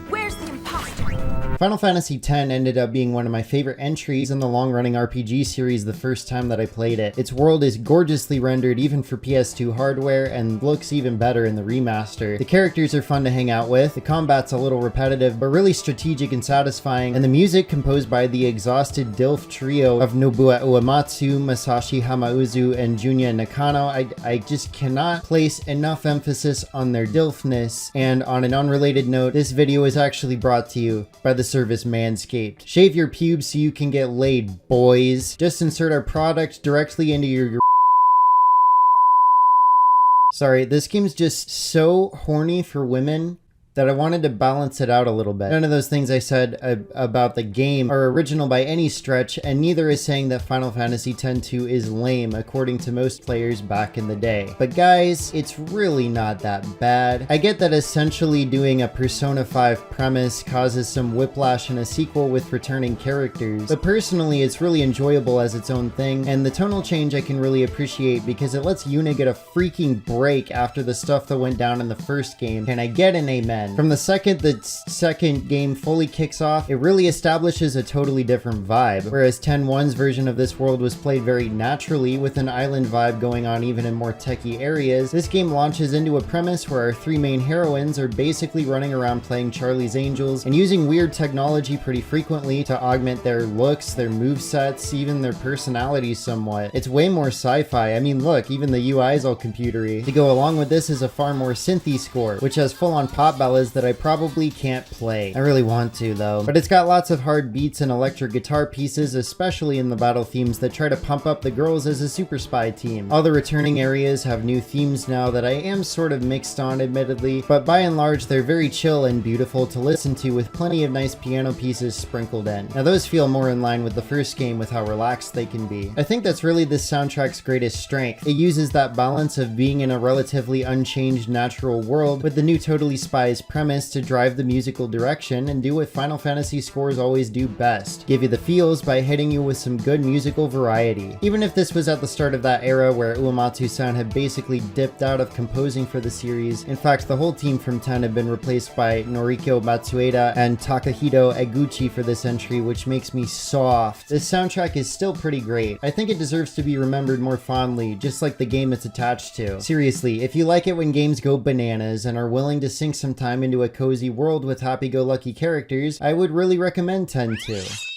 Where's the imposter? Final Fantasy X ended up being one of my favorite entries in the long-running RPG series the first time that I played it. Its world is gorgeously rendered even for PS2 hardware and looks even better in the remaster. The characters are fun to hang out with, the combat's a little repetitive but really strategic and satisfying, and the music composed by the exhausted DILF trio of Nobuo Uematsu, Masashi Hamauzu, and Junya Nakano. I just cannot place enough emphasis on their DILFness. And on an unrelated note, this video is actually brought to you by the service Manscaped. Shave your pubes so you can get laid, boys. Just insert our product directly into your Sorry, this game's just so horny for women that I wanted to balance it out a little bit. None of those things I said about the game are original by any stretch, and neither is saying that Final Fantasy X-2 is lame, according to most players back in the day. But guys, it's really not that bad. I get that essentially doing a Persona 5 premise causes some whiplash in a sequel with returning characters, but personally it's really enjoyable as its own thing, and the tonal change I can really appreciate because it lets Yuna get a freaking break after the stuff that went down in the first game. Can I get an amen? From the second the second game fully kicks off, it really establishes a totally different vibe. Whereas 10.1's version of this world was played very naturally with an island vibe going on even in more techie areas, this game launches into a premise where our three main heroines are basically running around playing Charlie's Angels and using weird technology pretty frequently to augment their looks, their movesets, even their personalities somewhat. It's way more sci-fi. I mean, look, even the UI is all computery. To go along with this is a far more synthy score, which has full-on pop ballads that I probably can't play. I really want to though. But it's got lots of hard beats and electric guitar pieces, especially in the battle themes that try to pump up the girls as a super spy team. All the returning areas have new themes now that I am sort of mixed on, admittedly, but by and large they're very chill and beautiful to listen to with plenty of nice piano pieces sprinkled in. Now those feel more in line with the first game with how relaxed they can be. I think that's really this soundtrack's greatest strength. It uses that balance of being in a relatively unchanged natural world with the new Totally Spies premise to drive the musical direction and do what Final Fantasy scores always do best, give you the feels by hitting you with some good musical variety. Even if this was at the start of that era where Uematsu-san had basically dipped out of composing for the series, in fact the whole team from 10 had been replaced by Noriko Matsueda and Takahito Eguchi for this entry, which makes me soft. This soundtrack is still pretty great. I think it deserves to be remembered more fondly, just like the game it's attached to. Seriously, if you like it when games go bananas and are willing to sink some time into a cozy world with happy-go-lucky characters, I would really recommend 10.2.